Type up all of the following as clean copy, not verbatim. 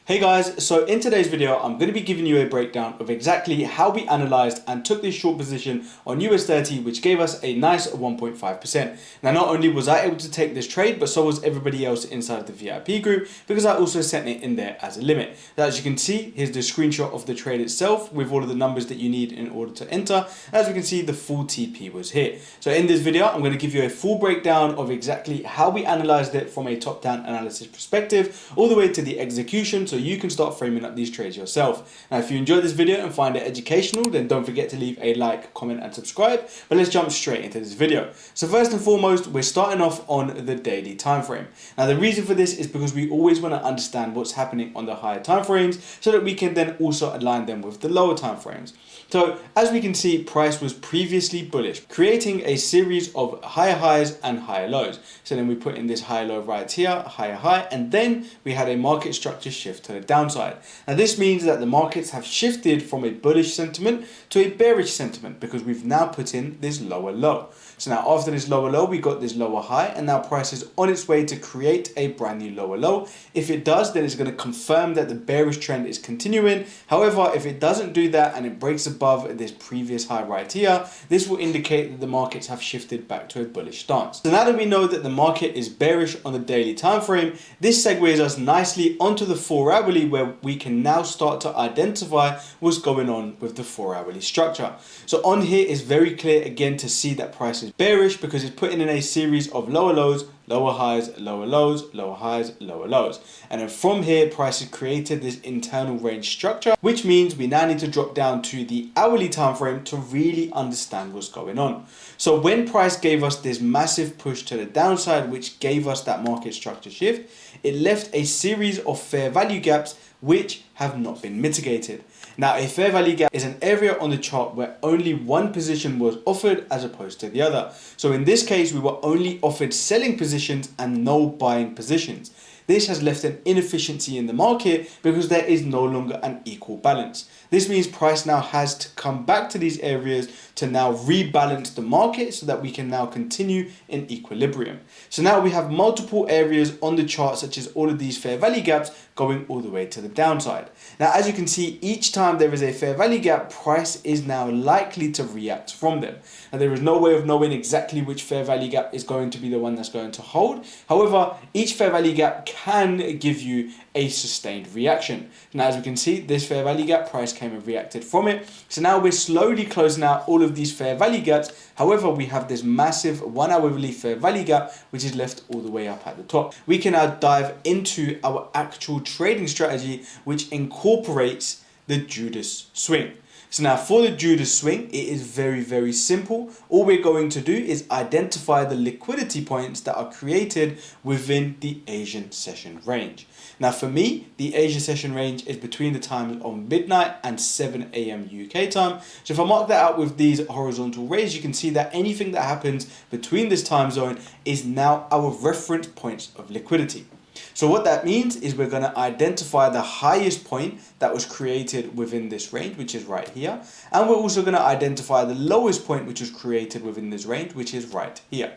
Hey guys, so in today's video, I'm going to be giving you a breakdown of exactly how we analyzed and took this short position on US30, which gave us a nice 1.5%. Now, not only was I able to take this trade, but so was everybody else inside the VIP group because I also sent it in there as a limit. Now, as you can see, here's the screenshot of the trade itself with all of the numbers that you need in order to enter. As we can see, the full TP was hit. So in this video, I'm going to give you a full breakdown of exactly how we analyzed it from a top-down analysis perspective, all the way to the execution, so you can start framing up these trades yourself. Now, if you enjoyed this video and find it educational, then don't forget to leave a like, comment, and subscribe. But let's jump straight into this video. So first and foremost, we're starting off on the daily time frame. Now, the reason for this is because we always want to understand what's happening on the higher time frames so that we can then also align them with the lower time frames. So as we can see, price was previously bullish, creating a series of higher highs and higher lows. So then we put in this high low right here, higher high, and then we had a market structure shift to the downside. Now this means that the markets have shifted from a bullish sentiment to a bearish sentiment because we've now put in this lower low. So now after this lower low, we got this lower high, and now price is on its way to create a brand new lower low. If it does, then it's going to confirm that the bearish trend is continuing. However, if it doesn't do that and it breaks above this previous high right here, this will indicate that the markets have shifted back to a bullish stance. So now that we know that the market is bearish on the daily time frame, this segues us nicely onto the 4-hourly, where we can now start to identify what's going on with the 4-hourly structure. So on here is very clear again to see that price is bearish because it's putting in a series of lower lows, lower highs, lower lows, lower highs, lower lows. And then from here, price has created this internal range structure, which means we now need to drop down to the hourly time frame to really understand what's going on. So when price gave us this massive push to the downside, which gave us that market structure shift, it left a series of fair value gaps which have not been mitigated. Now, a fair value gap is an area on the chart where only one position was offered as opposed to the other. So in this case, we were only offered selling positions and no buying positions. This has left an inefficiency in the market because there is no longer an equal balance. This means price now has to come back to these areas to now rebalance the market so that we can now continue in equilibrium. So now we have multiple areas on the chart, such as all of these fair value gaps going all the way to the downside. Now, as you can see, each time there is a fair value gap, price is now likely to react from them. Now, there is no way of knowing exactly which fair value gap is going to be the one that's going to hold. However, each fair value gap can give you a sustained reaction. Now, as we can see, this fair value gap, price came and reacted from it. So now we're slowly closing out all of these fair value gaps. However, we have this massive 1 hourly fair value gap, which is left all the way up at the top. We can now dive into our actual trading strategy, which incorporates the Judas swing. So now for the Judas swing, it is very, very simple. All we're going to do is identify the liquidity points that are created within the Asian session range. Now for me, the Asia session range is between the times of midnight and 7 a.m. UK time. So if I mark that out with these horizontal rays, you can see that anything that happens between this time zone is now our reference points of liquidity. So what that means is we're going to identify the highest point that was created within this range, which is right here. And we're also going to identify the lowest point which was created within this range, which is right here.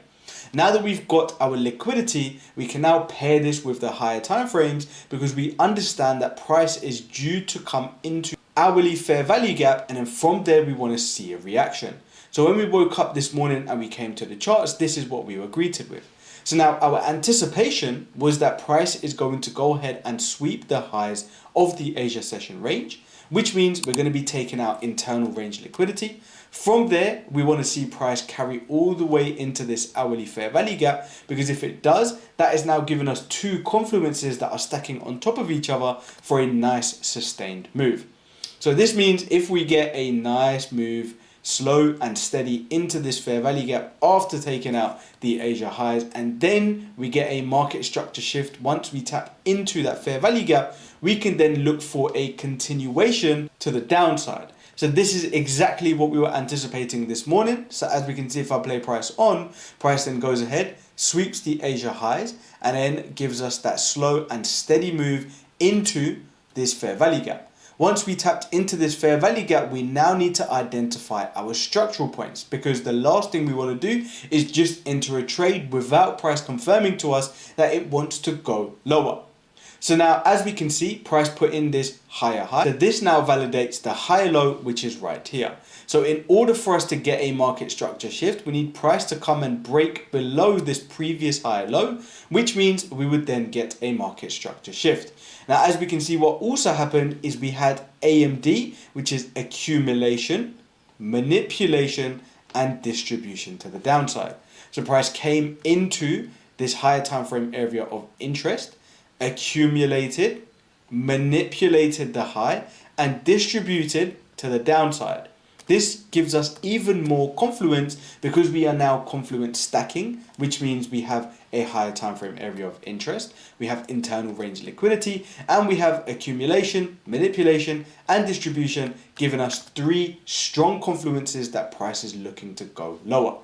Now that we've got our liquidity, we can now pair this with the higher time frames because we understand that price is due to come into hourly fair value gap, and then from there we want to see a reaction. So when we woke up this morning and we came to the charts, this is what we were greeted with. So now our anticipation was that price is going to go ahead and sweep the highs of the Asia session range, which means we're going to be taking out internal range liquidity. From there, we want to see price carry all the way into this hourly fair value gap, because if it does, that is now giving us two confluences that are stacking on top of each other for a nice sustained move. So this means if we get a nice move, slow and steady into this fair value gap after taking out the Asia highs, and then we get a market structure shift once we tap into that fair value gap, we can then look for a continuation to the downside. So this is exactly what we were anticipating this morning. So as we can see, if I play price on, price then goes ahead, sweeps the Asia highs, and then gives us that slow and steady move into this fair value gap. Once we tapped into this fair value gap, we now need to identify our structural points, because the last thing we want to do is just enter a trade without price confirming to us that it wants to go lower. So now, as we can see, price put in this higher high. So this now validates the higher low, which is right here. So in order for us to get a market structure shift, we need price to come and break below this previous higher low, which means we would then get a market structure shift. Now, as we can see, what also happened is we had AMD, which is accumulation, manipulation, and distribution to the downside. So price came into this higher time frame area of interest, accumulated, manipulated the high, and distributed to the downside. This gives us even more confluence because we are now confluence stacking, which means we have a higher time frame area of interest, we have internal range liquidity, and we have accumulation, manipulation, and distribution, giving us 3 strong confluences that price is looking to go lower.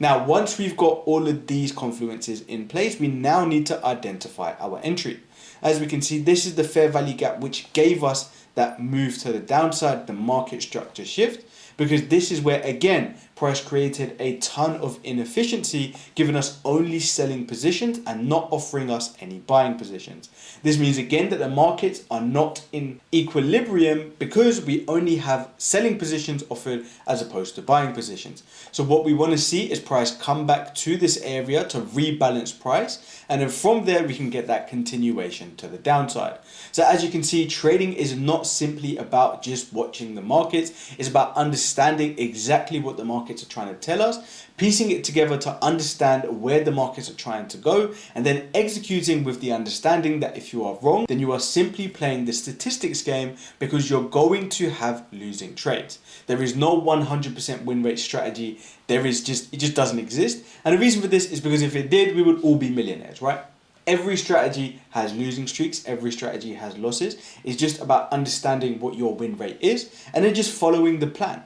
Now, once we've got all of these confluences in place, we now need to identify our entry. As we can see, this is the fair value gap, which gave us that move to the downside, the market structure shift, because this is where, again, price created a ton of inefficiency, giving us only selling positions and not offering us any buying positions. This means, again, that the markets are not in equilibrium because we only have selling positions offered as opposed to buying positions. So what we want to see is price come back to this area to rebalance price, and then from there we can get that continuation to the downside. So as you can see, trading is not simply about just watching the markets, it's about understanding exactly what the markets are trying to tell us, piecing it together to understand where the markets are trying to go, and then executing with the understanding that if you are wrong, then you are simply playing the statistics game because you're going to have losing trades. There is no 100% win rate strategy. It just doesn't exist. And the reason for this is because if it did, we would all be millionaires, right? Every strategy has losing streaks, every strategy has losses. It's just about understanding what your win rate is and then just following the plan.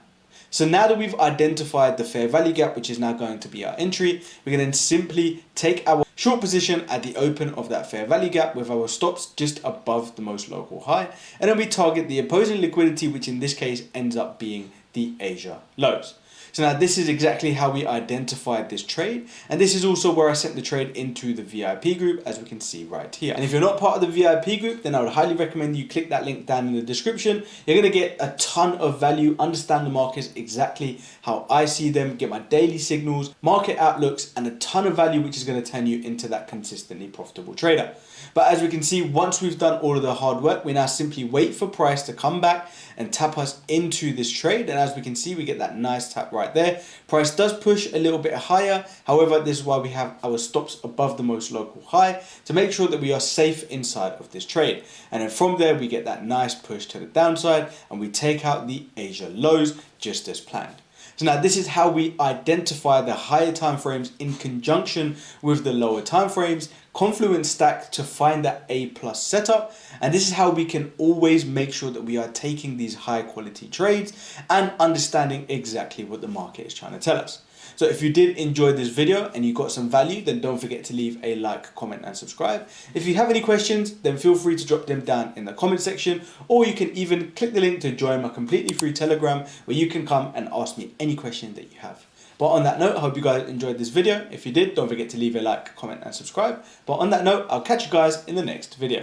So now that we've identified the fair value gap, which is now going to be our entry, we can then simply take our short position at the open of that fair value gap with our stops just above the most local high. And then we target the opposing liquidity, which in this case ends up being the Asia lows. So now this is exactly how we identified this trade. And this is also where I sent the trade into the VIP group, as we can see right here. And if you're not part of the VIP group, then I would highly recommend you click that link down in the description. You're going to get a ton of value, understand the markets exactly how I see them, get my daily signals, market outlooks, and a ton of value, which is going to turn you into that consistently profitable trader. But as we can see, once we've done all of the hard work, we now simply wait for price to come back and tap us into this trade. And as we can see, we get that nice tap right there. Price does push a little bit higher. However, this is why we have our stops above the most local high to make sure that we are safe inside of this trade. And then from there, we get that nice push to the downside and we take out the Asia lows just as planned. So now this is how we identify the higher time frames in conjunction with the lower time frames, Confluence stack to find that A+ setup. And this is how we can always make sure that we are taking these high quality trades and understanding exactly what the market is trying to tell us. So if you did enjoy this video and you got some value, then don't forget to leave a like, comment, and subscribe. If you have any questions, then feel free to drop them down in the comment section, or you can even click the link to join my completely free Telegram where you can come and ask me any question that you have. But on that note, I hope you guys enjoyed this video. If you did, don't forget to leave a like, comment, and subscribe. But on that note, I'll catch you guys in the next video.